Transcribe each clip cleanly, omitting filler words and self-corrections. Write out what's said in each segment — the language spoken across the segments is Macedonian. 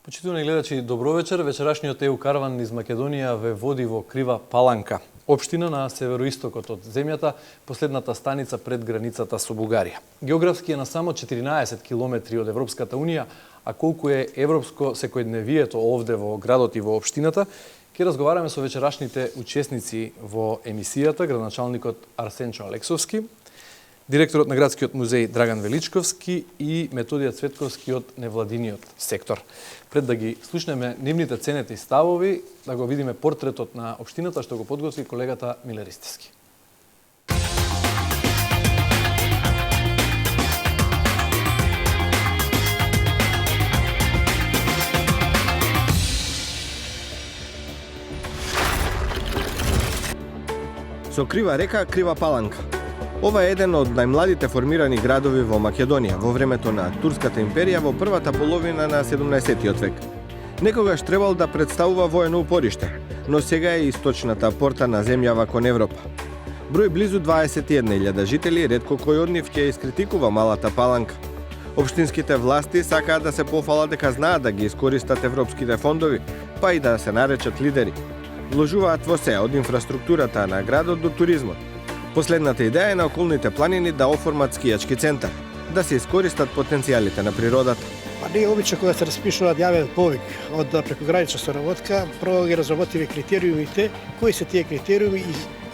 Почитувани гледачи, добро вечер. Вечерашниот ЕУ караван низ Македонија ве води во Крива Паланка, општина на североистокот од земјата, последната станица пред границата со Бугарија. Географски е на само 14 километри од Европската Унија, а колку е европско секојдневието овде во градот и во општината, ќе разговараме со вечерашните учесници во емисијата, градоначалникот Арсенчо Алексовски, директорот на Градскиот музеј Драган Величковски и Методија Цветковски од невладиниот сектор. Пред да ги слушнеме нивните ценети и ставови, да го видиме портретот на општината што го подготви колегата Миле Ристевски. Со крива река, крива Паланка. Ова е еден од најмладите формирани градови во Македонија во времето на Турската империја во првата половина на 17-тиот век. Некогаш требал да представува воено упориште, но сега е источната порта на земјава кон Европа. Број близу 21.000 жители, ретко кој од нив ќе искритикува малата Паланка. Општинските власти сакаат да се пофалат дека знаат да ги искористат европските фондови, па и да се наречат лидери. Вложуваат во се, од инфраструктурата на градот до туризмот. Последната идеја е на околните планини да оформат скијачки центар, да се искористат потенцијалите на природата. Ние обично кога се распишуваат јавен повик од прекогранична соработка, прво ги разработиме критериумите, кои се тие критериуми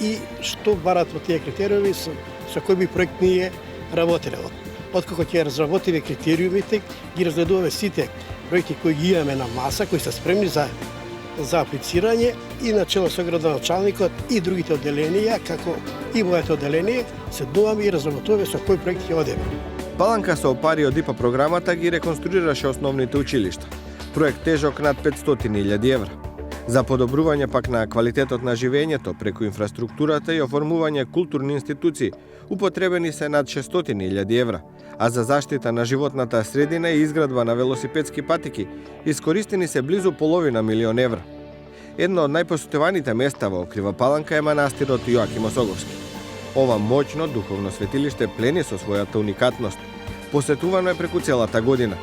и што барат во тие критериуми со кој би проект ние работеле. Откако ќе разработиме критериумите, ги разгледуваме сите проекти кои ги имаме на маса, кои се спремни за аплицирање и начело со градоначалникот и другите одделенија, како и моето одделение, седнуваме и разработуваме со кој проект ќе одеме. Паланка со пари од ИПА програмата ги реконструираше основните училишта. Проект тежок над 500.000 евра. За подобрување пак на квалитетот на живењето преку инфраструктурата и оформување културни институции употребени се над 600.000 евра, а за заштита на животната средина и изградба на велосипедски патики искористени се близу $500.000 евра. Едно од најпосетуваните места во Крива Паланка е манастирот Јоаким Осоговски. Ова моќно духовно светилиште плени со својата уникатност. Посетувано е преку целата година.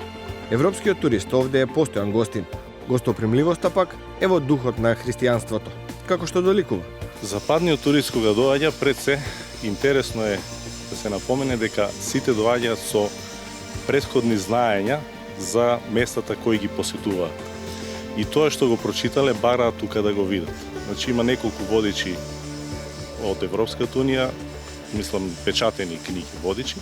Европскиот турист овде е постојан гостин. Гостопримливоста пак е во духот на христијанството, како што доликува. Западниот турист кога доаѓа, пред се интересно е да се напомене дека сите доаѓаат со претходни знаења за местата кои ги посетуваат. И тоа што го прочитале бараат тука да го видат. Значи има неколку водичи од Европската Унија, мислам печатени книги водичи,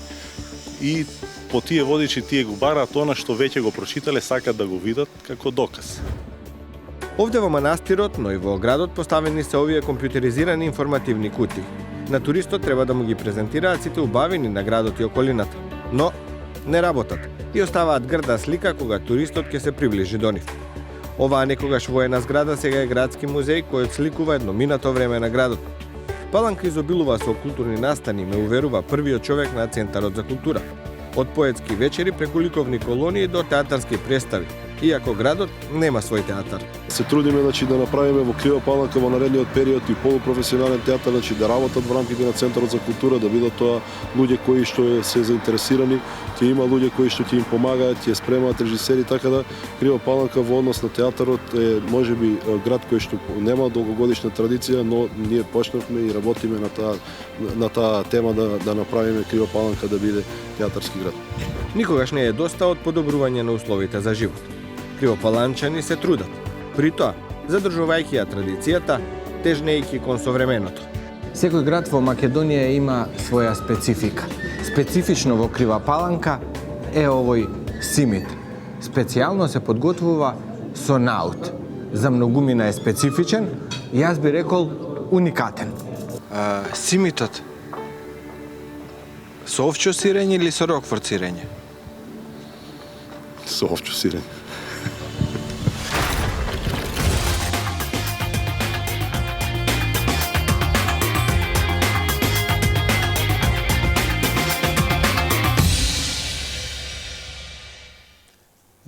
и по тие водичи тие го бараат она што веќе го прочитале, сакат да го видат како доказ. Овде во манастирот, но и во градот поставени се овие компјутеризирани информативни кутии. На туристот треба да му ги презентираат сите убавини на градот и околината, но не работат и оставаат грда слика кога туристот ќе се приближи до нив. Оваа некогаш воена зграда сега е градски музеј кој сликува едно минато време на градот. Паланка изобилува со културни настани, ме уверува првиот човек на Центарот за култура. Од поетски вечери преку ликовни колонии до театарски представи, иако градот нема свој театар. Се трудиме да направиме во Крива Паланка во наредниот период и полупрофесионален театар, да работат во рамките на Центарот за култура, да бидат тоа луѓе кои што се заинтересирани, ќе има луѓе кои што ќе им помагаат, ќе спремаат режисери, така да Крива Паланка во однос на театарот е можеби град кој што нема долгогодишна традиција, но ние почнавме и работиме на таа тема да направиме Крива Паланка да биде театарски град. Никогаш не е доста од подобрување на условите за живот. Кривопаланчани се трудат, при тоа задржувајќи ја традицијата, тежнејќи кон современото. Секој град во Македонија има своја специфика. Специфично во Крива Паланка е овој симит. Специјално се подготвува со наут. За многумина е специфичен и јас би рекол уникатен. Симитот со овчо сирење или со рокфорд сирење? Со овчо сирење.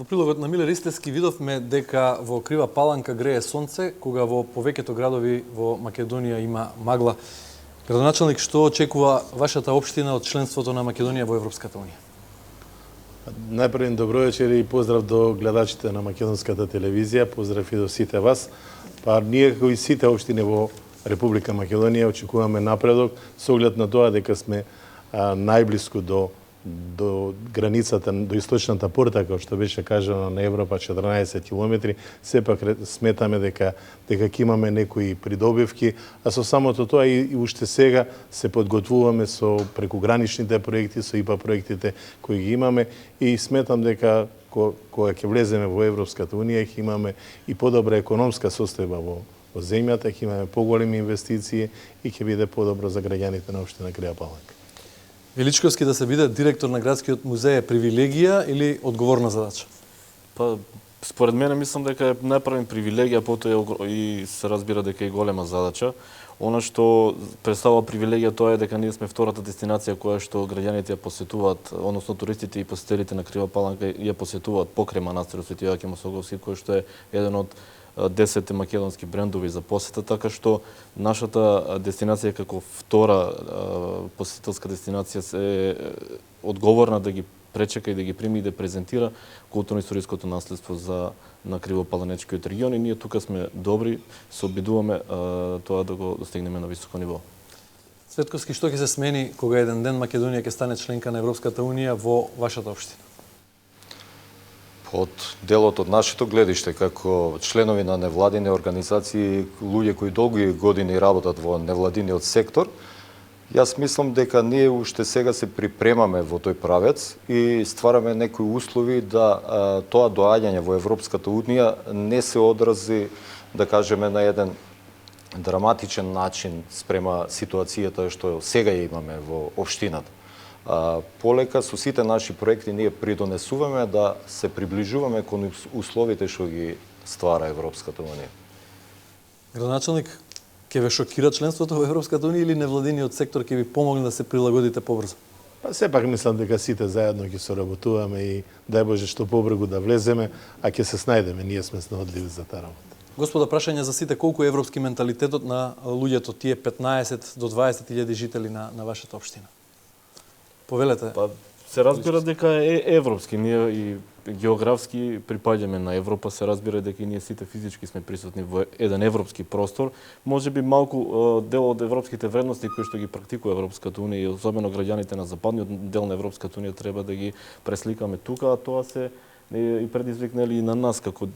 Во прилогот на Миле Ристевски видовме дека во Крива Паланка грее сонце, кога во повеќето градови во Македонија има магла. Градоначалник, што очекува вашата општина од членството на Македонија во Европската унија? Најпрво добро вечер и поздрав до гледачите на македонската телевизија, поздрав и до сите вас. Па ние како и сите општини во Република Македонија очекуваме напредок со оглед на тоа дека сме најблиску до границата, до источната порта, како што беше кажано на Европа 14 километри, сепак сметаме дека ќе имаме некои придобивки, а со самото тоа и уште сега се подготвуваме со прекуграничните проекти, со ИПА проектите кои ги имаме и сметам дека кога ќе влеземе во Европската унија ќе имаме и подобра економска состојба во земјата, ќе имаме поголеми инвестиции и ќе биде подобро за граѓаните на општина Крива Паланка. Величковски да се биде директор на градскиот музеј е привилегија или одговорна задача? Па, според мене мислам дека е најпрво привилегија, потоа и се разбира дека е голема задача. Она што представува привилегија тоа е дека ние сме втората дестинација која што граѓаните ја посетуваат, односно туристите и посетителите на Крива Паланка ја посетуваат покрај манастирот Свети Јоаќим Осоговски, кој што е еден од 10 македонски брендови за посета, така што нашата дестинација како втора посетителска дестинација е одговорна да ги пречека и да ги прими и да презентира културно-историското наследство на Кривопаланечкиот регион и ние тука сме добри, се обидуваме тоа да го достигнеме на високо ниво. Цветковски, што ќе се смени кога еден ден Македонија ќе стане членка на Европската унија во вашата општина? Од делот од нашето гледиште, како членови на невладини организации, луѓе кои долги години работат во невладиниот сектор, јас мислам дека ние уште сега се припремаме во тој правец и ствараме некои услови да тоа доаѓање во Европската унија не се одрази, да кажеме, на еден драматичен начин спрема ситуацијата што сега ја имаме во општината. Полека со сите наши проекти ние придонесуваме да се приближуваме кон условите што ги ствара Европската унија. Градоначалник, ќе ве шокира членството во Европската унија или невладиниот сектор ќе ви помогне да се прилагодите побрзо? Па сепак мислам дека сите заедно ќе соработуваме и дај Боже што побрзо да влеземе, а ќе се снајдеме, ние сме снаодливи за таа работа. Господа, прашање за сите, колку е европски менталитетот на луѓето, тие 15 до 20.000 жители на вашата општина? Повелете. Па се разбира дека е европски, ние и географски припаѓаме на Европа, се разбира дека и ние сите физички сме присутни во еден европски простор. Можеби малку дел од европските вредности кои што ги практикува Европската унија и особено граѓаните на западниот дел на Европската унија треба да ги пресликаме тука, а тоа се и предизвикнали и на нас како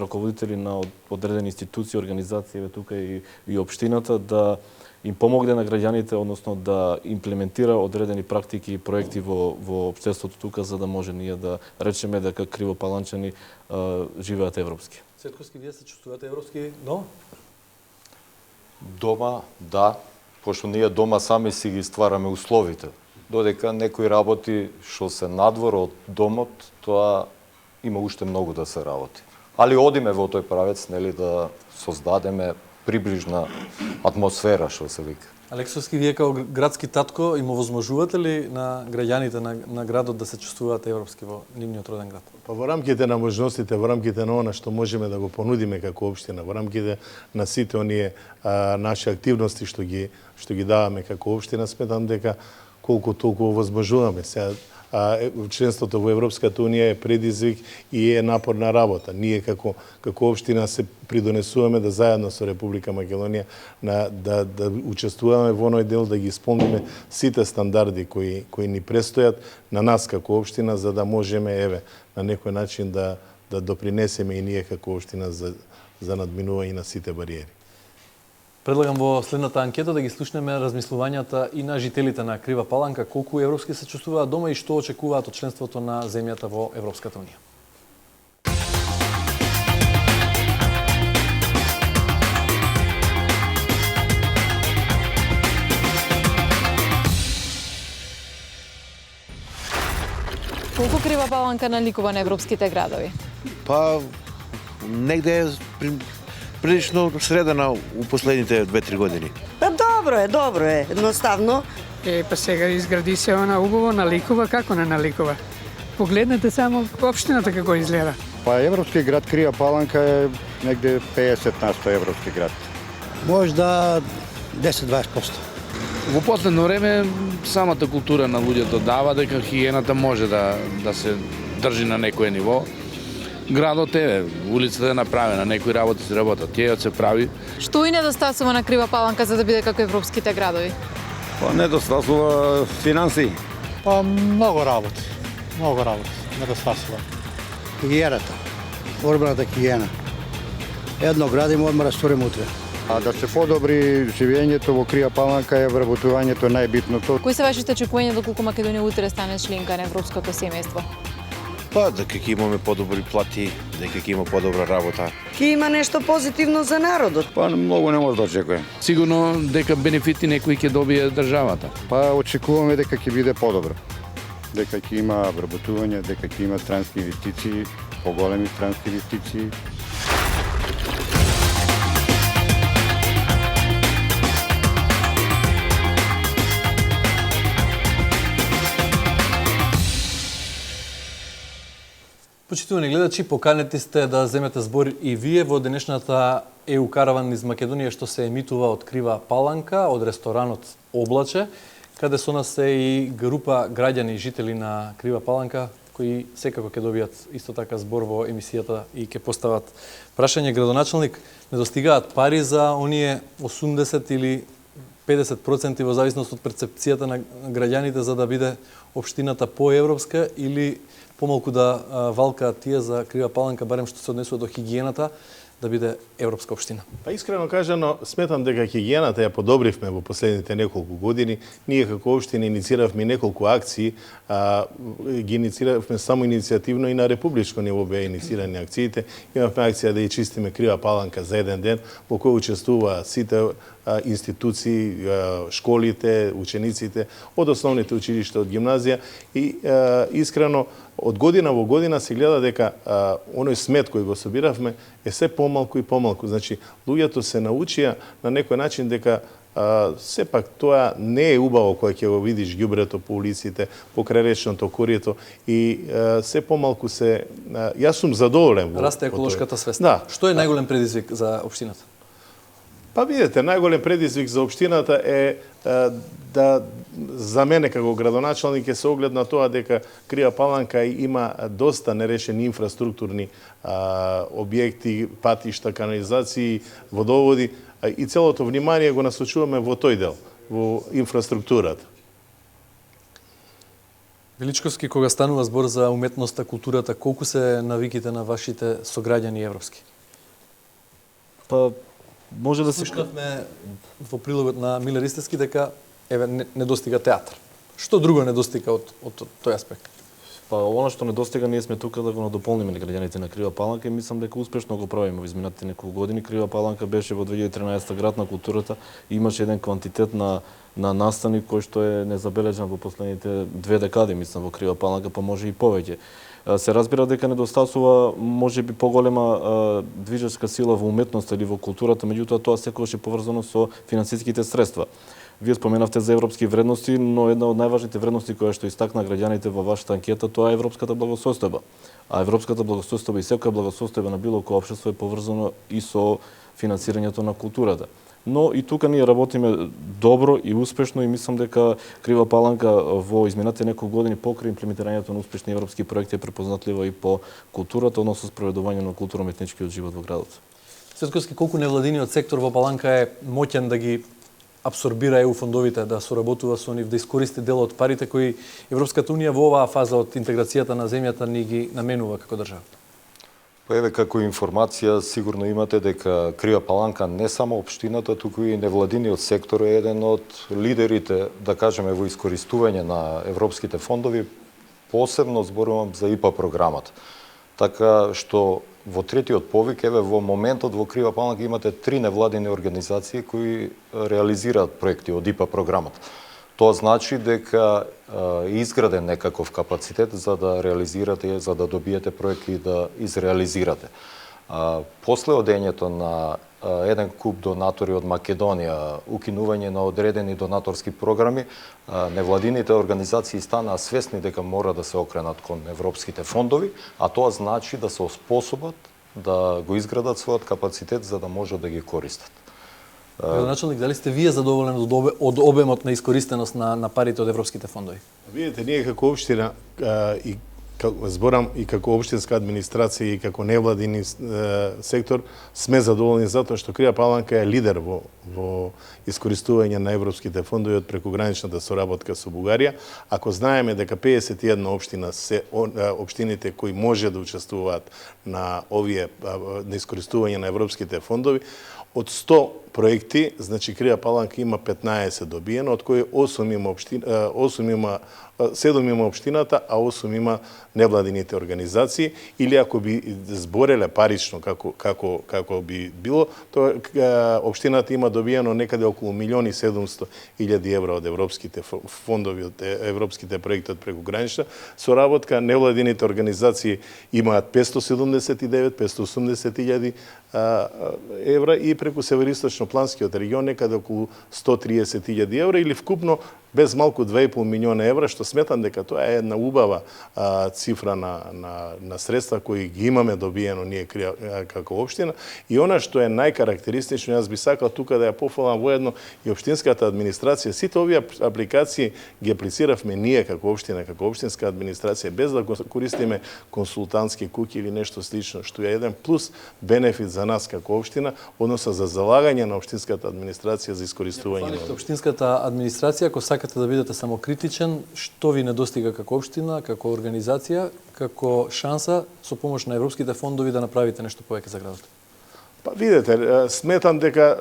раководители на одредени институции, организации тука и општината да им помогне на граѓаните, односно да имплементира одредени практики и проекти во општеството тука, за да може ние да речеме дека кривопаланчани живеат европски. Цветковски, вие се чувствувате европски дома? Дома, да, пошто ние дома сами си ги ствараме условите. Додека некои работи што се надвор од домот, тоа има уште многу да се работи. Али одиме во тој правец, нели, да создадеме приближна атмосфера, што се вика. Алексовски, вие како градски татко им овозможувате ли на граѓаните на градот да се чувствуваат европски во нивниот роден град? Па во рамките на можностите, во рамките на она што можеме да го понудиме како општина, во рамките на сите оние наши активности што ги даваме како општина, сметам дека колку толку овозможуваме. Сега членството во Европската унија е предизвик и е напорна работа. Ние како општина се придонесуваме да заедно со Република Македонија да учествуваме во оној дел, да ги исполниме сите стандарди кои ни престојат на нас како општина, за да можеме на некој начин да допринесеме и ние како општина за надминување на сите бариери. Предлагам во следната анкета да ги слушнеме размислувањата и на жителите на Крива Паланка, колку европски се чувствуваат дома и што очекуваат од членството на земјата во Европската унија. Колку Крива Паланка наликува на европските градови? Па, негде е прилично средена у последните 2-3 години. Па добро е, едноставно. Па сега изгради се она убаво, наликува, како не наликува? Погледнете само општината како изгледа. Па европски град Крива Паланка е негде 50% европски град. Може да 10-20%. Во последно време самата култура на луѓето дава дека хигиената може да се држи на некое ниво. Градот е, улицата е направена, некои работи се работат, тие се прави. Што и недостасува на Крива Паланка за да биде како европските градови? Па недостасува финанси. Па много работи недостасува. Хигиената, урбаната хигиена. Едно градимо, одма растуриме утре. А да се подобри живењето во Крива Паланка е вработувањето најбитното. Кои се вашите очекувања доколку Македонија утре стане членка на европското семејство? Па, дека ќе имаме подобри плати, дека ќе има подобра работа. Ќе има нешто позитивно за народот. Па многу не може да очекуваме. Сигурно дека бенефити некои ќе добие државата. Па очекуваме дека ќе биде подобро. Дека ќе има вработување, дека ќе има странски инвестиции, поголеми странски инвестиции. Почитувани гледачи, поканети сте да земете збор и вие во денешната ЕУ караван низ Македонија што се емитува од Крива Паланка, од ресторанот Облаче, каде со нас е и група граѓани и жители на Крива Паланка, кои секако ќе добијат исто така збор во емисијата и ќе постават прашање. Градоначалник, недостигаат пари за оние 80 или 50% во зависност од перцепцијата на граѓаните за да биде општината поевропска или помалку да валкаат тие за Крива Паланка, барем што се однесува до хигиената, да биде европска општина? Па искрено кажано, сметам дека хигиената ја подобривме во последните неколку години. Ние како општина иницииравме неколку акции, ги иницииравме само иницијативно и на републичко ниво беа инициирани акциите. Имавме акција да ја чистиме Крива Паланка за еден ден, во кој учествува сите институции, школите, учениците, од основните училишта, од гимназија и искрено од година во година се гледа дека оној смет кој го собиравме е се помалку и помалку. Значи, луѓето се научија на некој начин дека сепак тоа не е убаво кога ќе го видиш ѓубрето по улиците, покрај речното корието и се помалку се... Јас сум задоволен. Расте еколошката свест. Да. Што е најголем предизвик за општината? Па видите, најголем предизвик за општината е да за мене како градоначалник е се оглед на тоа дека Крива Паланка има доста нерешени инфраструктурни објекти, патишта, канализации, водоводи и целото внимание го насочуваме во тој дел, во инфраструктурата. Величковски, кога станува збор за уметноста, културата, колку се навиките на вашите сограѓани европски? Па може да се слушнавме во прилогот на Миле Ристевски дека недостига театар. Што друго недостига од тој аспект? Па она што недостига, ние сме тука да го надополниме граѓаните на Крива Паланка и мислам дека успешно го правиме во изминатите неколку години. Крива Паланка беше во 2013 град на културата и имаше еден квантитет на настани кој што е незабележан во последните 2 декади, мислам, во Крива Паланка, па може и повеќе. Се разбира дека недостасува можеби поголема движечка сила во уметноста или во културата, меѓутоа тоа секогаш е поврзано со финансиските средства. Вие споменавте за европски вредности, но една од најважните вредности која што истакна граѓаните во вашата анкета, тоа е европската благосостојба. А европската благосостојба и секоја благосостојба на било кое општество е поврзано и со финансирањето на културата. Но и тука ние работиме добро и успешно и мислам дека Крива Паланка во изминатите неколку години покрај имплементирањето на успешни европски проекти е препознатлива и по културата, односно спроведување на културно-етничкиот живот во градот. Светковски, колку невладиниот сектор во Паланка е моќен да ги абсорбира ЕУ фондовите, да соработува со нив, да искористи дел од парите кои Европската унија во оваа фаза од интеграцијата на земјата ни ги наменува како држава? Па еве како информација сигурно имате дека Крива Паланка не само општината, туку и невладиниот сектор е еден од лидерите, да кажеме, во искористување на европските фондови, посебно зборувам за ИПА програмата. Така што во третиот повик, еве во моментот во Крива Паланка имате 3 невладини организации кои реализираат проекти од ИПА програмата. Тоа значи дека е изграден некаков капацитет за да реализирате, за да добиете проекти и да изреализирате. После одењето на еден куп донатори од Македонија, укинување на одредени донаторски програми, невладините организации станаа свесни дека мора да се окренат кон европските фондови, а тоа значи да се оспособат да го изградат својот капацитет за да можат да ги користат. Градоначалник, дали сте вие задоволен од обемот на искористеност на парите од европските фондови? Видите, ние како општина и зборам и како општинска администрација и како невладини сектор сме задоволни затоа што Крива Паланка е лидер во искористување на европските фондови од прекограничната соработка со Бугарија. Ако знаеме дека 51 општина се општините кои може да учествуваат на овие на искористување на европските фондови, од 100 проекти, значи Крива Паланка има 15 добиено, од кои 7 има општината, а 8 има невладините организации, или ако би збореле парично како би било, тоа општината има добиено некаде околу 1.700.000 евра од европските фондови, од европските проекти од прекогранична соработка. Невладините организации имаат 579-580.000 евра и преку Североисточно-планскиот регион некаде околу 130.000 евра, или вкупно без малку 2,5 милиона евра, што сметам дека тоа е една убава цифра на средства кои ги имаме добиено ние како општина. И она што е најкарактеристично, јас би сакал тука да ја пофалам воедно и општинската администрација. Сите овие апликации ги аплициравме ние како општина, како општинска администрација, без да користиме консултантски куќи или нешто слично, што е еден плюс бенефит за нас како општина, односно за залагање на општинската администрација за искористување на општинската администрација, ако сакате да бидете самокритичен, што ви недостига како општина, како организација, како шанса со помош на европските фондови да направите нешто повеќе за градот? Па видете, сметам дека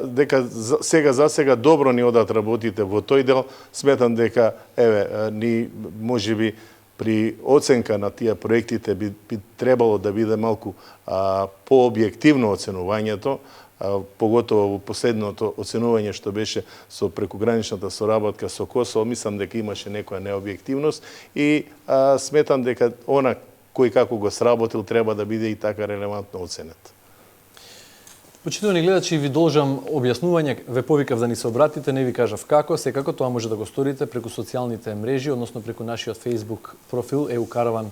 сега добро ни одат работите во тој дел. Сметам дека ни можеби при оценка на тие проектите би требало да биде малку пообјективно оценувањето, поготово во последното оценување што беше со прекограничната соработка со Косово, мислам дека имаше некоја необјективност и сметам дека она кој како го сработил треба да биде и така релевантно оценет. Почитувани гледачи, ви должам објаснување, ве повикав да ни се обратите, не ви кажав како, секако тоа може да го сторите преку социјалните мрежи, односно преку нашиот Facebook профил EU Caravan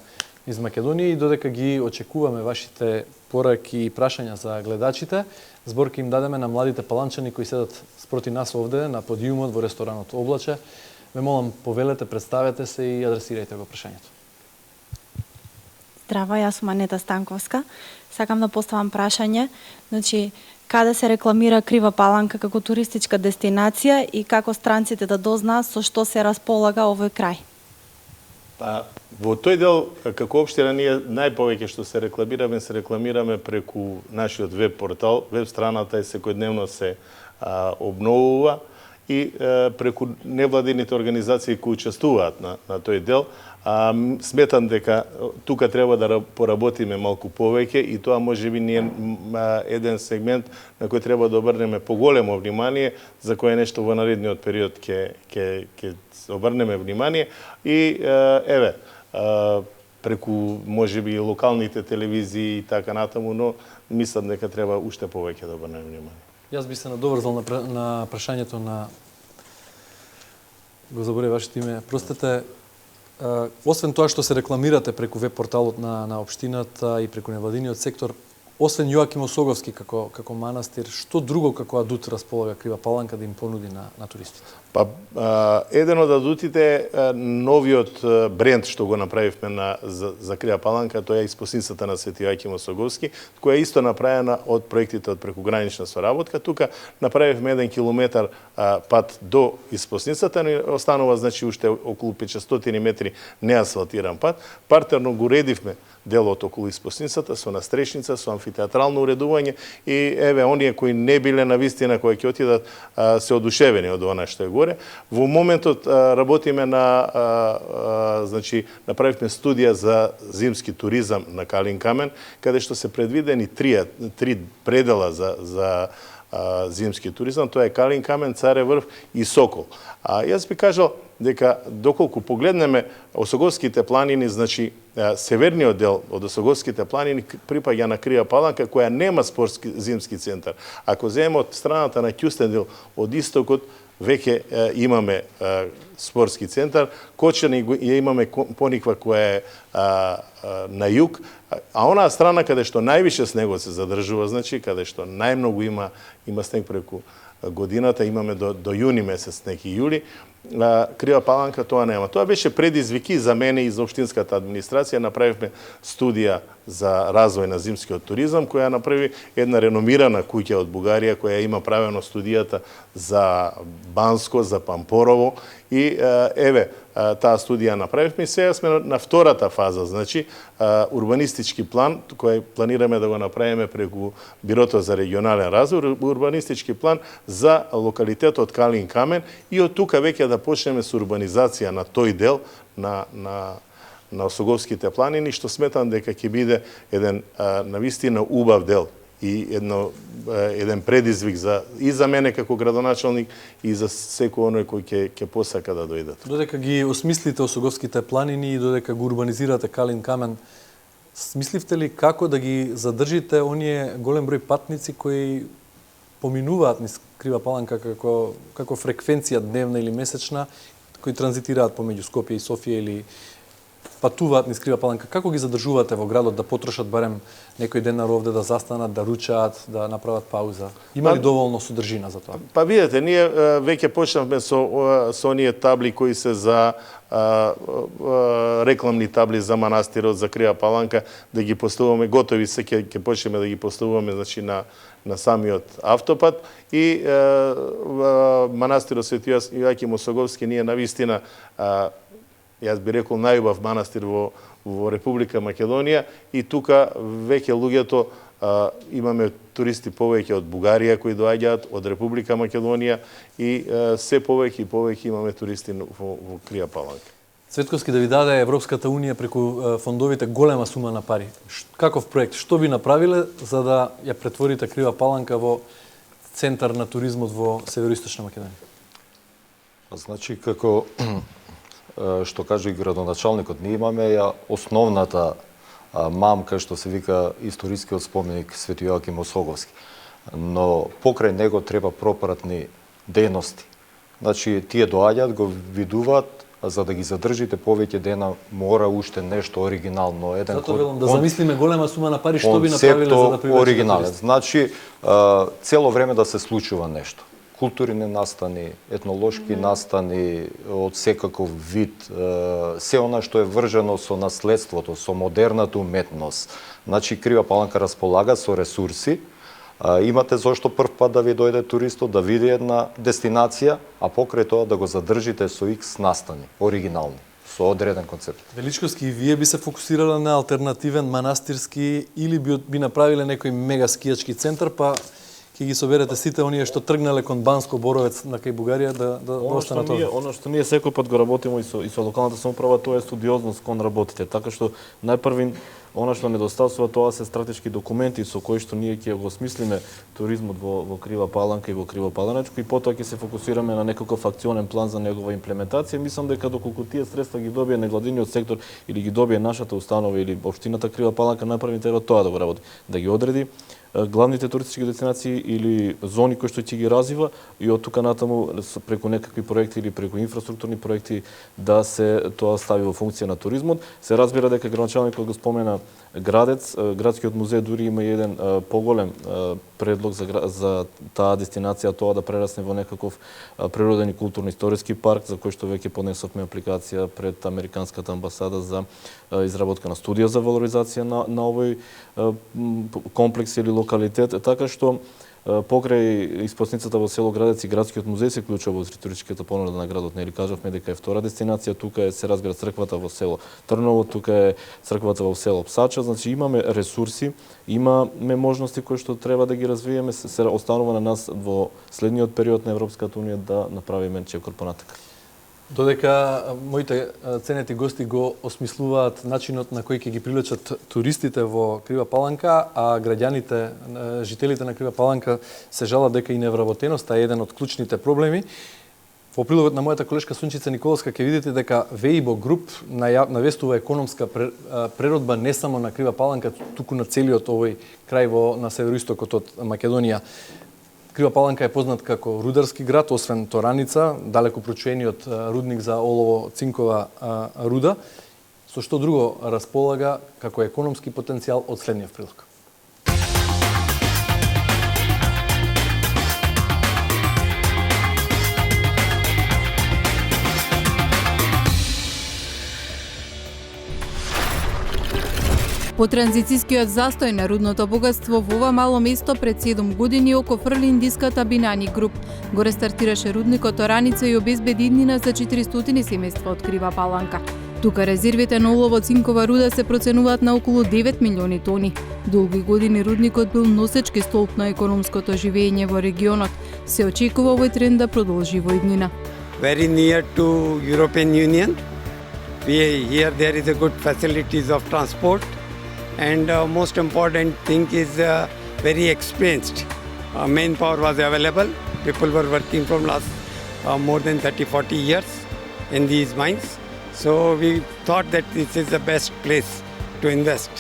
из Македонија, и додека ги очекуваме вашите пораки и прашања за гледачите, збор ќе им дадеме на младите паланчани кои седат спроти нас овде на подиумот во ресторанот Облаче. Ме молам, повелете, представете се и адресирајте го прашањето. Здраво, јас сум Анета Станковска. Сакам да поставам прашање, значи, каде се рекламира Крива Паланка како туристичка дестинација и како странците да дознаат со што се располага овој крај? Па, во тој дел, како општина, ние најповеќе што се рекламираме преку нашиот веб портал. Веб страната секојдневно се обновува и преку невладините организации кои учествуваат на тој дел. Сметам дека тука треба да поработиме малку повеќе и тоа можеби не е еден сегмент на кој треба да обрнеме поголемо внимание, за кое нешто во наредниот период ќе обрнеме внимание. И преку можеби локалните телевизии и така натаму, но мислам дека треба уште повеќе да обрнеме внимание. Јас би се надоврзал на прашањето на... Го заборев вашето име. Простете, освен тоа што се рекламирате преку веб порталот на општината и преку невладиниот сектор, освен Јоаким Осоговски како манастир, што друго како адут располага Крива Паланка да им понуди на туристите? Па, еден од адутите е новиот бренд што го направивме за Крива Паланка, тоа е исполнницата на Свети Јоаким Осоговски, која е исто направена од проектите од прекогранична соработка. Тука направивме 1 километар пат до исполнницата, но останува значи уште околу 500 метри неасфалтиран пат. Партерно го уредивме делот околу испосницата, со настрешница, со амфитеатрално уредување и еве оние кои не биле на вистина кои ќе отидат се одушевени од она што е горе. Во моментот работиме на значи направивме студија за зимски туризам на Калин камен, каде што се предвидени три предела за зимски туризам, тоа е Калин камен, Царев врв и Сокол. Јас би кажал дека доколку погледнеме Осоговските планини, значи северниот дел од Осоговските планини припаѓа на Крива Паланка, која нема спортски зимски центар. Ако земеме од страната на Кјустендил, од истокот, веќе имаме спортски центар. Кочани ја имаме Пониква која е на југ, а онаа страна каде што највише снегот се задржува, значи каде што најмногу има снег преку годината, имаме до јуни месец, снег и јули, Крива Паланка тоа нема. Тоа беше предизвики за мене и за општинската администрација. Направивме студија за развој на зимскиот туризам, која направи една реномирана куќа од Бугарија, која има правено студијата за Банско, за Пампорово. И еве, таа студија направивме и сега сме на втората фаза, значи урбанистички план, кој планираме да го направиме преку Бирото за регионален развој, урбанистички план за локалитетот Калин камен и од тука веќе да почнеме со урбанизација на тој дел на Осоговските планини, што сметам дека ќе биде еден навистина убав дел и еден предизвик и за мене како градоначалник и за секој оној кој ќе посака да дојдат. Додека ги осмислите Осоговските планини и додека го урбанизирате Калин камен, смисливте ли како да ги задржите оние голем број патници кои поминуваат низ Крива Паланка како фреквенција дневна или месечна, кои транзитираат помеѓу Скопје и Софија или патуваат низ Крива Паланка? Како ги задржувате во градот да потрошат барем некој денар овде, да застанат, да ручаат, да направат пауза? Има ли доволно содржина за тоа? Па видете, ние веќе почнавме со оние табли кои се за рекламни табли за манастирот, за Крива Паланка, да ги поставуваме готови, се ќе почнеме да ги поставуваме, значи на самиот автопат и манастирот Свети Јоаким Осоговски ние навистина, јас би рекол, најубав манастир во Република Македонија и тука веќе луѓето имаме туристи повеќе од Бугарија кои доаѓаат, од Република Македонија и се повеќе и повеќе имаме туристи во Крива Паланка. Цветковски, да ви даде Европската Унија преку фондовите голема сума на пари. Каков проект? Што би направиле за да ја претворите Крива Паланка во центар на туризмот во Североисточна Македонија? Значи, како што кажа и градоначалникот, ние имаме основната мамка, што се вика историскиот споменик Свети Јоаким Осоговски. Но покрај него треба пропратни дејности. Значи, тие доаѓаат, го видуваат, а за да ги задржите повеќе дена мора уште нешто оригинално. Зато велам да замислиме голема сума на пари, што би направиле за да привлечете оригинален. Значи, цело време да се случува нешто. Културни настани, етнолошки настани од секаков вид, се она што е вржено со наследството, со модерната уметност. Значи, Крива Паланка располага со ресурси. Имате зошто прв пат да ви дојде туристот, да види една дестинација, а покрај тоа да го задржите со X настани, оригинални, со одреден концепт. Величковски, вие би се фокусирале на алтернативен манастирски или би направиле некој мега скијачки центар, па ќе ги соберете сите оние што тргнале кон Банско, Боровец на кај Бугарија да останат овде. Оно што ние секој пат го работиме и со локалната самоуправа, тоа е студиозност кон работите. Така што најпрвин она што недостасува, тоа се стратешки документи со кои што ние ќе го смислиме туризмот во Крива Паланка и во Криво Паланечко и потоа ќе се фокусираме на некаков акционен план за негова имплементација. Мислам дека доколку тие средства ги добие невладиниот сектор или ги добие нашата установа или општината Крива Паланка, најпрвин треба тоа да го работи, да ги одреди главните туристички дестинации или зони кои што ќе ги развива и од тука натаму преку некакви проекти или преку инфраструктурни проекти да се тоа стави во функција на туризмот. Се разбира дека градоначалникот го спомена Градец, градскиот музеј дури има еден поголем предлог за таа дестинација, тоа да прерасне во некаков природен и културно-историски парк, за кој што веќе поднесовме апликација пред Американската амбасада за изработка на студија за валоризација на овој комплекс или локалитет, така што Покрај испосницата во село Градец и градскиот музеј се вклучува во туристичката понуда на градот. Нели кажавме дека е втора дестинација, тука се разбира црквата во село Трново, тука е црквата во село Псача, значи имаме ресурси, имаме можности кои што треба да ги развиеме, се останува на нас во следниот период на Европската унија да направиме чекор понатака. Додека моите ценети гости го осмислуваат начинот на кој ќе ги привлечат туристите во Крива Паланка, а граѓаните, жителите на Крива Паланка се жалат дека и невработеноста е еден од клучните проблеми. Во прилогот на мојата колешка Сунчица Николовска ќе видите дека Веибо Груп навестува економска преродба не само на Крива Паланка, туку на целиот овој крај на североистокот од Македонија. Крива Паланка е познат како рударски град, освен Тораница, далеко прочуениот рудник за олово-цинкова руда, со што друго располага како економски потенцијал од следниот прилог. По транзицискиот застој на рудното богатство во ова мало место пред 7 години око фрли индиската Бинани Груп. Го рестартираше рудникот Тораница и обезбеди иднина за 400 семејства од Крива Паланка. Тука резервите на олово-цинкова руда се проценуваат на околу 9 милиони тони. Долги години рудникот бил носечки столб на економското живење во регионот. Се очекува овој тренд да продолжи во иднина. Very near to European Union. Here there is a good facilities of transport. And most important thing is very experienced. Manpower was available. People were working from last more than 30-40 years in these mines. So we thought that this is the best place to invest.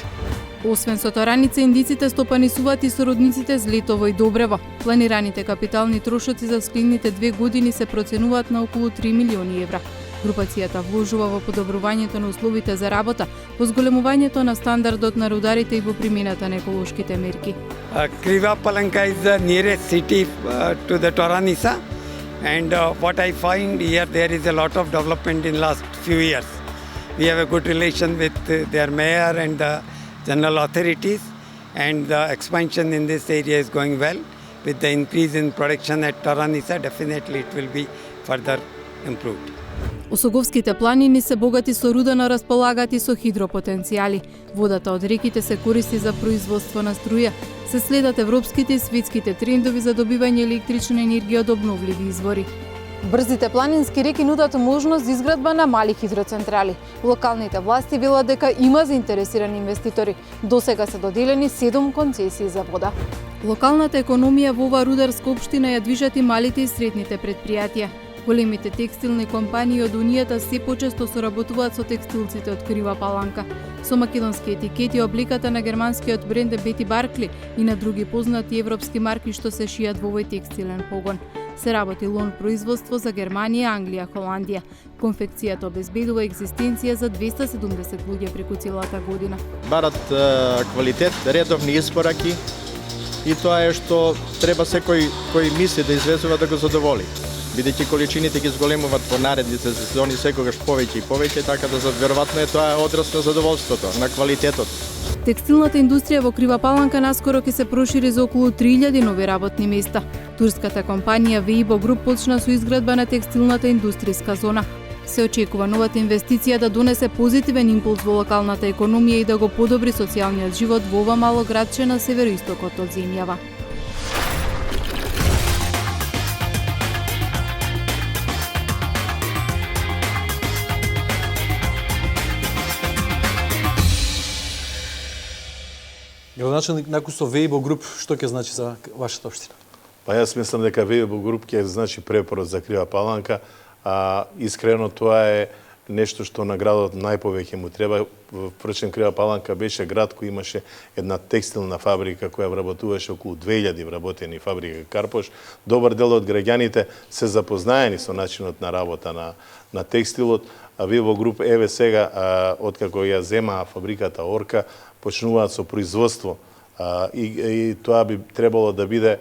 Освен со Тораница, индиците стопанисуваат и сородниците Злетово и Добрево. Планираните капитални трошоци за следните 2 години се проценуваат на околу 3 милиони евра. Групацијата вложува во подобрувањето на условите за работа, во зголемувањето на стандардот на рударите и во примената на еколошките мерки. Kriva Palanka is the nearest city to the Toranisa, and what I find here there is a lot of development in last few years. We have a good relation with their mayor and the general authorities, and the expansion in this area is going well. With the increase in production at Toranisa, definitely it will be further improved. Осоговските планини се богати со руда, но располагаат и со хидропотенцијали. Водата од реките се користи за производство на струја. Се следат европските и светските трендови за добивање електрична енергија од обновливи извори. Брзите планински реки нудат можност за изградба на мали хидроцентрали. Локалните власти велат дека има заинтересирани инвеститори. Досега се доделени 7 концесии за вода. Локалната економија во ова рударска општина ја движат и малите и средните предпријатија. Големите текстилни компании од Унијата се почесто соработуваат со текстилците од Крива Паланка. Со македонски етикети обликата на германскиот бренд Бети Баркли и на други познати европски марки што се шијат во овој текстилен погон. Се работи лон производство за Германија, Англија, Холандија. Конфекцијата обезбедува екзистенција за 270 луѓе преку целата година. Барат квалитет, редовни испораки и тоа е што треба секој кој мисли да извезува да го задоволи. Бидејќи количините ги зголемуваат во наредните сезони секогаш повеќе и повеќе, така да веројатно е тоа одраз на задоволството, на квалитетот. Текстилната индустрија во Крива Паланка наскоро ќе се прошири за околу 3000 нови работни места. Турската компанија Веибо Груп почна со изградба на текстилната индустријска зона. Се очекува новата инвестиција да донесе позитивен импулс во локалната економија и да го подобри социјалниот живот во ова мало градче на североистокот од земјава. Градоначалник Накусо, Веибо Груп, што ќе значи за вашата општина? Па јас мислам дека Веибо Груп ќе значи препорот за Крива Паланка, а искрено тоа е нешто што на градот најповеќе му треба. Впрочем, Крива Паланка беше град кој имаше една текстилна фабрика која вработуваше околу 2000 вработени, фабрика Карпош. Добар дел од граѓаните се запознаени со начинот на работа на текстилот, а Веибо Груп еве сега, откако ја зема фабриката Орка, почнуваат со производство и тоа би требало да биде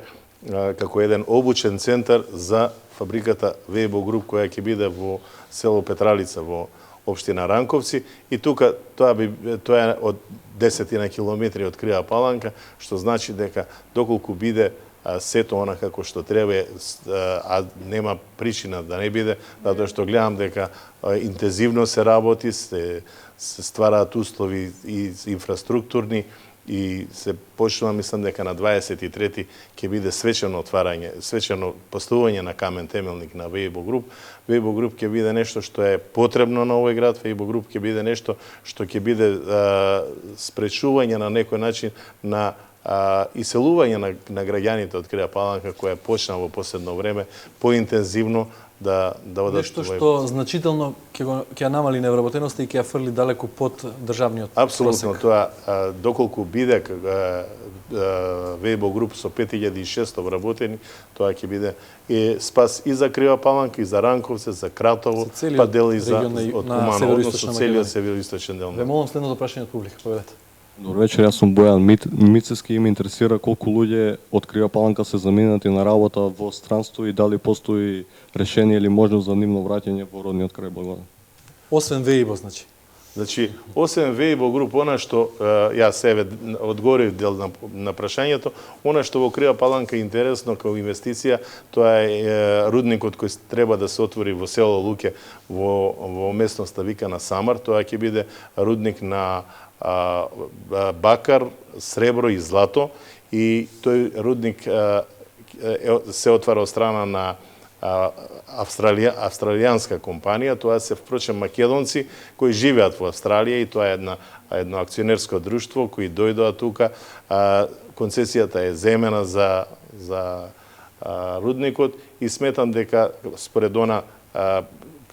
како еден обучен центар за фабриката Веибо Груп која ќе биде во село Петралица во општина Ранковци и тука тоа е од 10 километри од Крива Паланка, што значи дека доколку биде сето она како што треба, а нема причина да не биде, затоа што гледам дека интензивно се работи, се ствараат услови и инфраструктурни и се почнува, мислам дека на 23-ти ќе биде свечено отварање, свечено поставување на камен темелник на Weibo Group. Weibo Group ќе биде нешто што е потребно на овој град, Weibo Group ќе биде нешто што ќе биде спречување на некој начин на иселување на граѓаните од Крива Паланка, која почна во последно време поинтензивно да одат. Нешто што значително ќе намали невработеноста и ќе ја фрли далеко под државниот Апсолутно, просек. тоа доколку биде Weibo Group со 5600 вработени, тоа ќе биде спас и за Крива Паланка, и за Ранковце, за Кратово, па дел и за од Куманово, односно целиот североисточен дел. Ве молам следното прашање од публика, поведете. Добро вечер, јас сум Бојан Мицевски и ме интересира колку луѓе од Крива Паланка се заминати на работа во странство и дали постои решение или можност за нивно враќање во родниот крај Благоден. Освен Weibo, значи. Значи, освен Weibo Group, она што јас себе одговорив дел на прашањето, она што во Крива Паланка е интересно како инвестиција, тоа е рудникот кој треба да се отвори во село Луке во местноста викана Самар. Тоа ќе биде рудник на бакар, сребро и злато, и тој рудник се отвара од страна на австралијанска компанија. Тоа се впрочем македонци кои живеат во Австралија, и тоа е едно акционерско друштво кои дојдоа тука. Концесијата е земена за рудникот и сметам дека според она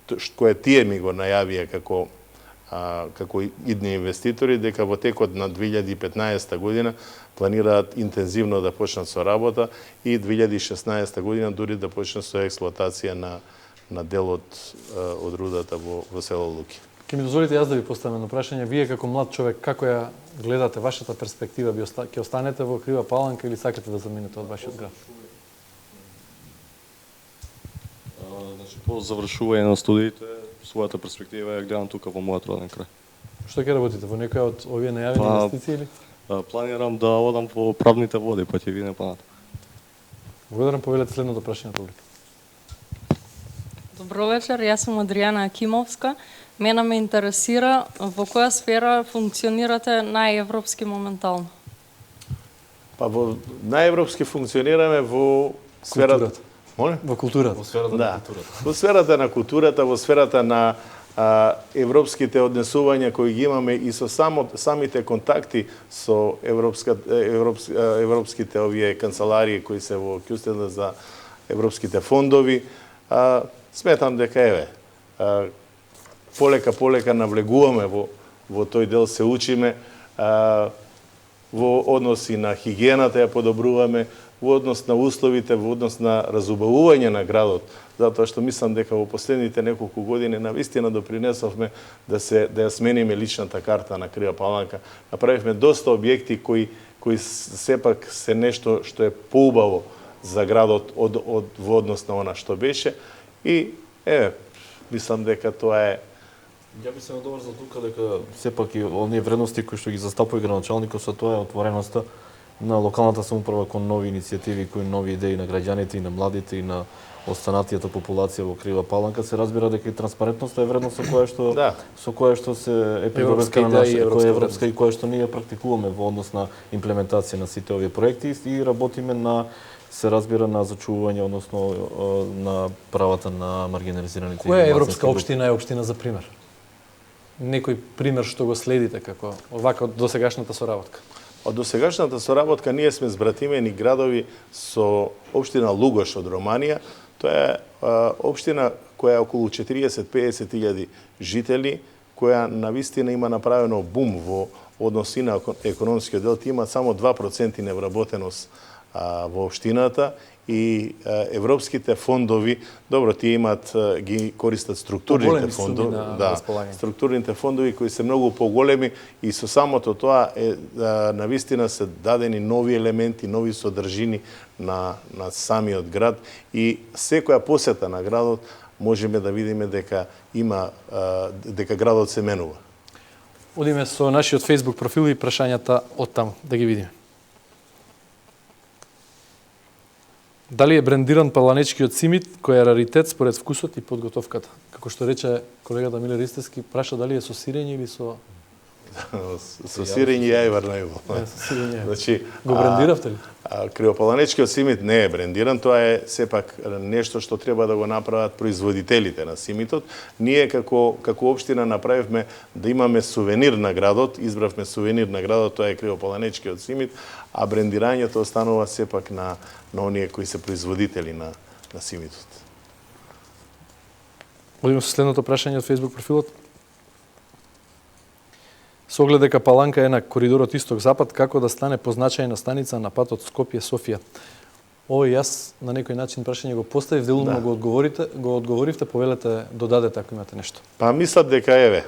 кој тие ми го најавија како идни инвеститори, дека во текот на 2015 година планираат интензивно да почнат со работа и 2016 година дури да почнат со експлоатација на делот од рудата во село Луки. Ке ми дозволите јас да ви поставам едно прашање. Вие како млад човек, како ја гледате вашата перспектива? Ќе останете во Крива Паланка или сакате да заминете од вашиот град? Значи, по завршување на студиите, својата перспектива ја гледам тука во мојот роден крај. Што ќе работите? Во некоја од овие најавени инвестиции или? Планирам да одам во правните води, па ќе видиме понатаму. Благодарам, повелете следното прашање на публика. Добро вечер, јас сум Адријана Акимовска. Мене ме интересира во која сфера функционирате најевропски моментално? Па во најевропски функционираме во сферата... Моле? Во културата. Во сферата на културата. Во сферата на културата, во сферата на европските однесувања кои ги имаме и со самите контакти со европските овие канцеларии кои се во Кјустенден за европските фондови. Сметам дека полека навлегуваме во тој дел, се учиме, во односи на хигиената ја подобруваме, во однос на условите, во однос на разубавување на градот, затоа што мислам дека во последните неколку години навистина допринесовме да ја смениме личната карта на Крива Паланка. Направивме доста објекти кои сепак се нешто што е поубаво за градот во однос на она што беше, и мислам дека тоа е. Ја би се надоврзал тука дека сепак и оние вредности кои што ги застапува градоначалникот, со тоа е отвореноста на локалната самоуправа кон нови иницијативи, кои нови идеи на граѓаните и на младите и на останатијата популација во Крива Паланка. Се разбира дека и транспарентноста е вредност со која што се е приоритетна на која европска и која што ние практикуваме во однос на имплементација на сите овие проекти и работиме на, се разбира, на зачувување, односно на правата на маргинализираните. Која европска општина е општина за пример? Некој пример што го следите како овака од досегашната соработка? Од досегашната соработка ние сме збратимени градови со општина Лугош од Романија. Тоа е општина која е околу 40-50 илјади жители, која навистина има направено бум во односи на економскиот дел. Ти има само 2% невработеност во општината и европските фондови, добро, тие имаат, ги користат структурните фондови, структурните фондови кои се многу поголеми, и со самото тоа навистина се дадени нови елементи, нови содржини на самиот град, и секоја посета на градот можеме да видиме дека дека градот се менува. Одиме со нашиот Facebook профил и прашањата од таму, да ги видиме. Дали е брендиран паланечкиот симит, кој е раритет според вкусот и подготовката? Како што рече колегата Миле Ристевски, праша дали е со сирење или со... Со сирење и ајвар најубав. Значи, го брендиравте ли? Кривопаланечкиот симит не е брендиран, тоа е сепак нешто што треба да го направат производителите на симитот. Ние како општина направивме да имаме сувенир на градот, избравме сувенир на градот, тоа е кривопаланечкиот симит, а брендирањето останува сепак на оние кои се производители на симитот. Одиме со следното прашање од Facebook профилот. Со оглед дека Паланка е на коридорот Исток-Запад, како да стане позначајна станица на патот Скопје-Софија? Ово јас на некој начин прашање го поставив, делумно го одговоривте, повелете, додадете ако имате нешто. Па мислам дека еве,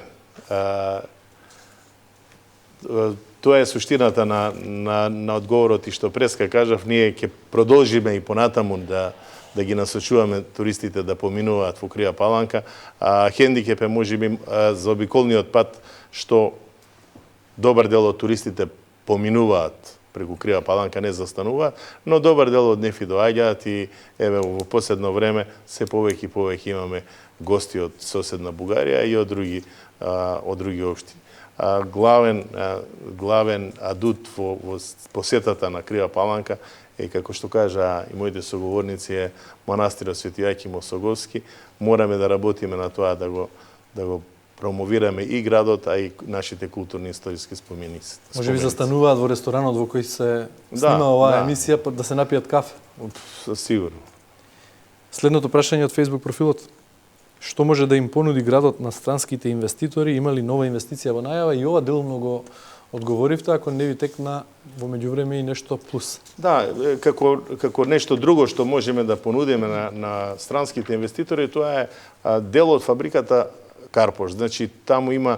тоа е суштината на одговорот и што преска кажав, ние ќе продолжиме и понатаму да ги насочуваме туристите да поминуваат во Крива Паланка. Хендикеп е можеби за обиколниот пат што добар дел од туристите поминуваат преку Крива Паланка, не застануваат, но добар дел од нив и доаѓаат и еве во последно време се повеќе и повеќе имаме гости од соседна Бугарија и од други општини. Главен адут во посетата на Крива Паланка е, како што кажа и моите соговорници, е манастирот Свети Јаким Осоговски. Мораме да работиме на тоа да го промовираме и градот, а и нашите културни историски споменици. Може би застануваат во ресторанот во кој се снима оваа емисија, да се напијат кафе? Сигурно. Следното прашање од Facebook профилот. Што може да им понуди градот на странските инвеститори? Има ли нова инвестиција во најава? И ова делно го одговоривте, ако не ви текна во меѓувреме и нешто плюс. Да, како нешто друго што можеме да понудиме на странските инвеститори, тоа е дел од фабриката Карпош. Значи, таму има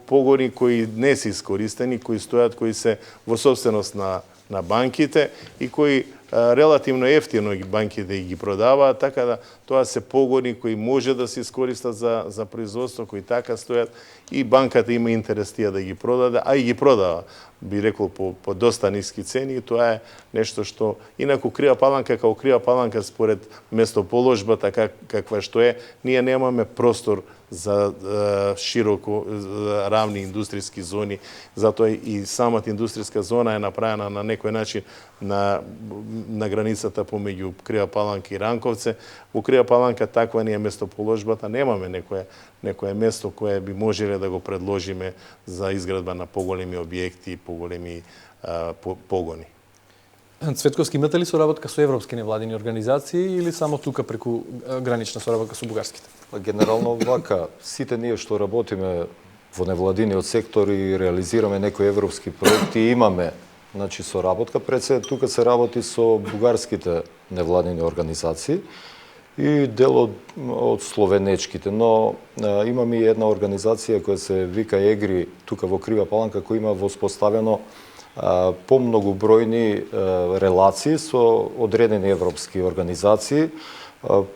погони кои не се искористени, кои стојат, кои се во собственост на банките и кои релативно ефтино банките ги продаваат, така да тоа се погони кои може да се искористат за производство, кои така стојат и банката има интерес тие да ги продаде, а и ги продава, би рекол, по доста ниски цени, и тоа е нешто што инаку Крива Паланка како Крива Паланка според местоположбата каква што е, ние немаме простор за широко равни индустријски зони, затоа и самата индустријска зона е направена на некој начин на границата помеѓу Крива Паланка и Ранковце. Во Крива Паланка таква ни е местоположбата, немаме некое место кое би можеле да го предложиме за изградба на поголеми објекти, поголеми погони. Цветковски, имате ли соработка со европски невладини организации или само тука преку гранична соработка со бугарските? Генерално вака, сите ние што работиме во невладиниот сектор и реализираме некои европски проекти, имаме соработка. Пред се тука се работи со бугарските невладини организации и дел од словенечките, но имаме и една организација која се вика ЕГРИ тука во Крива Паланка, која има воспоставено помногубројни релации со одредени европски организации.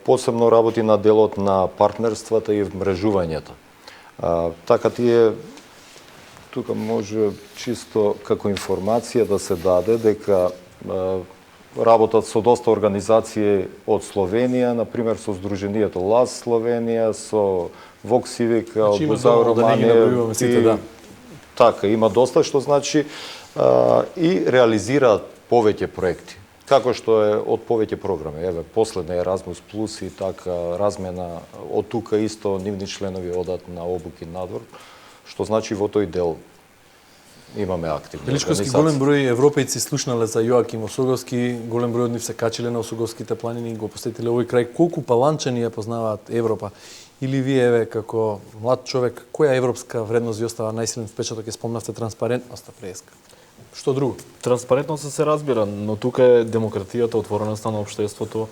Посебно работи на делот на партнерствата и вмрежувањето. Така тие, тука може чисто како информација да се даде дека работат со доста организации од Словенија, например со Сдруженијето ЛАС Словенија, со Воксивика, од Музеј Романија. Така, има доста, што значи и реализираат повеќе проекти. Како што е од повеќе програми. Еве, последна е Erasmus Plus и така размена. Од тука исто нивни членови одат на обуки надвор, што значи во тој дел имаме активни Величковски голем број европејци слушнале за Јоаким Осоговски, голем број од нив се качиле на Осоговските планини, го посетиле овој крај. Колку паланчани ја познаваат Европа? Или вие, еве, како млад човек, која европска вредност ви остава најсилен впечаток? Ја спомнавте транспарентноста преска. Што друго? Транспарентноста се разбира, но тука е демократијата, отвореноста на општеството.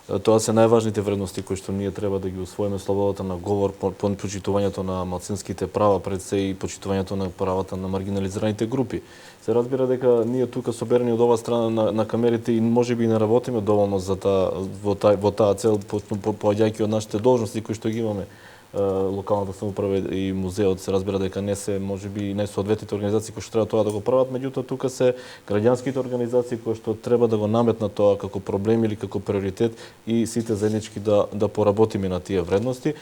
Тоа се најважните вредности кои што ние треба да ги усвоиме, слободата на говор, почитувањето на малцинските права, пред се и почитувањето на правата на маргинализираните групи. Се разбира дека ние тука соберени од оваа страна на камерите и можеби не работиме доволно за во таа цел, поаѓајќи од нашите должности кои што ги имаме локалната самоуправа и музеот се разбира дека не се можеби најсоодветните организации кои што треба тоа да го прават, меѓутоа тука се граѓанските организации кои што треба да го наметнат тоа како проблем или како приоритет и сите заеднички да поработиме на тие вредности.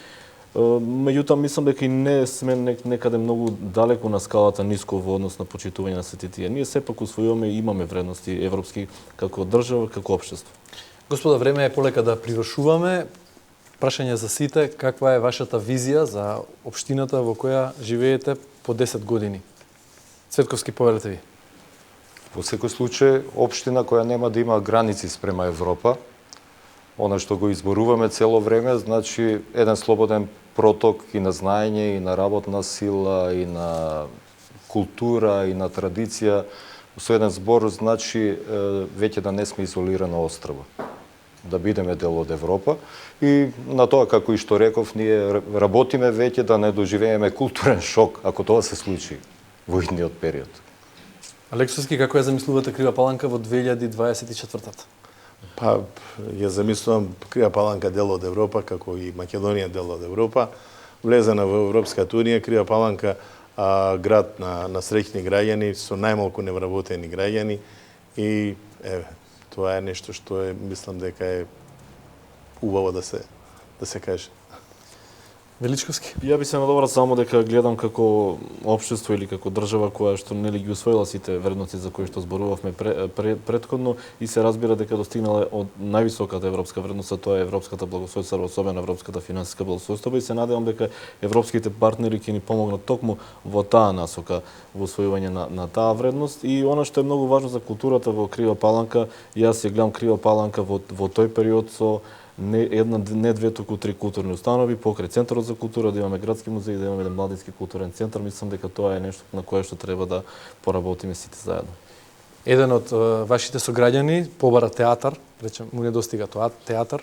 Меѓутоа мислам дека и не сме некаде многу далеку на скалата ниско во однос на почитување на сите тие. Ние сепак усвојуваме и имаме вредности европски како држава, како општество. Господа, време е полека да привршуваме. Прашање за сите, каква е вашата визија за општината во која живеете по 10 години? Цветковски, повелете ви. Во секој случај, општина која нема да има граници спрема Европа, она што го изборуваме цело време, значи еден слободен проток и на знаење, и на работна сила, и на култура, и на традиција. Со еден збор, значи, веќе да не сме изолирано острво, да бидеме дел од Европа. И на тоа, како и што реков, ние работиме веќе да не доживееме културен шок, ако тоа се случи во идниот период. Алексовски, како ја замислувате Крива Паланка во 2024-та? Па, ја замислувам Крива Паланка дел од Европа, како и Македонија дел од Европа. Влезена во Европската унија, Крива Паланка град на среќни граѓани, со најмалку невработени граѓани и тоа е нешто што мислам дека е убаво да се каже. Величковски. Ја би се надобрал само дека гледам како општество или како држава која што нели ги усвоила сите вредности за кои што зборувавме претходно и се разбира дека достигнале од највисоката европска вредност, а тоа е европската благосојство, особено европската финансиска благосојство, и се надевам дека европските партнери ќе ни помогнат токму во таа насока во усвојување на таа вредност. И она што е многу важно за културата во Крива Паланка, јас ја гледам Крива Паланка во тој период со не една, не две, туку три културни установи, покрај Центарот за култура, да имаме градски музеј, да имаме еден младински културен центар. Мислам дека тоа е нешто на кое што треба да поработиме сите заедно. Еден од вашите сограѓани побара театар, речем, му недостига тоа театар.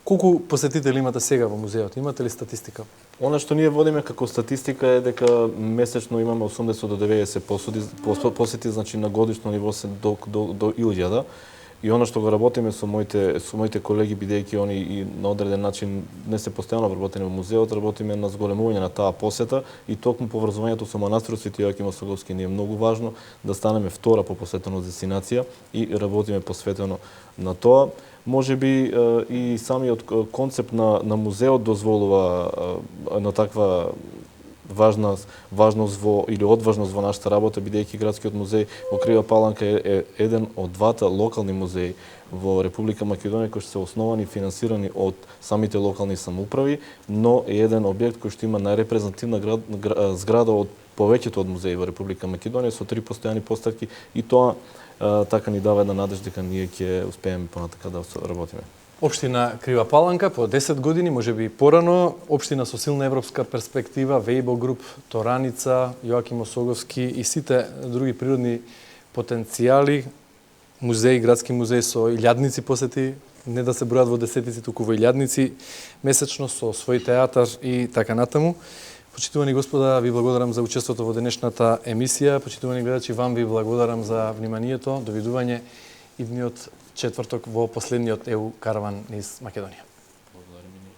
Колку посетители имате сега во музеот? Имате ли статистика? Она што ние водиме како статистика е дека месечно имаме 80 до 90 посети, значи на годишно ниво се до 1000. И она што го работиме со моите колеги, бидејќи они и на одреден начин не се постојано вработени во музеот, работиме на зголемување на таа посета и токму поврзувањето со манастирот Свети Јоаким Осоговски ни е многу важно да станеме втора по посетеност дестинација и работиме посветено на тоа. Можеби и самиот концепт на музеот дозволува на таква важност или одважност во нашата работа, бидејќи градскиот музеј во Крива Паланка е еден од двата локални музеи во Република Македонија кои што се основани и финансирани од самите локални самоуправи, но е еден објект кој што има најрепрезентативна зграда од повеќето од музеи во Република Македонија со 3 постојани поставки и тоа така ни дава една надежда дека ние ќе успееме понатака да работиме. Општина Крива Паланка по 10 години, можеби и порано, општина со силна европска перспектива, Вејбо Груп, Тораница, Јоаким Осоговски и сите други природни потенцијали, музеи, градски музеј со илјадници посети, не да се бројат во десетици, туку во илјадници месечно со свој театар и така натаму. Почитувани господа, ви благодарам за учеството во денешната емисија. Почитувани гледачи, вам ви благодарам за вниманието. Довидување идниот четврток во последниот ЕУ караван низ Македонија. Благодарам и ние.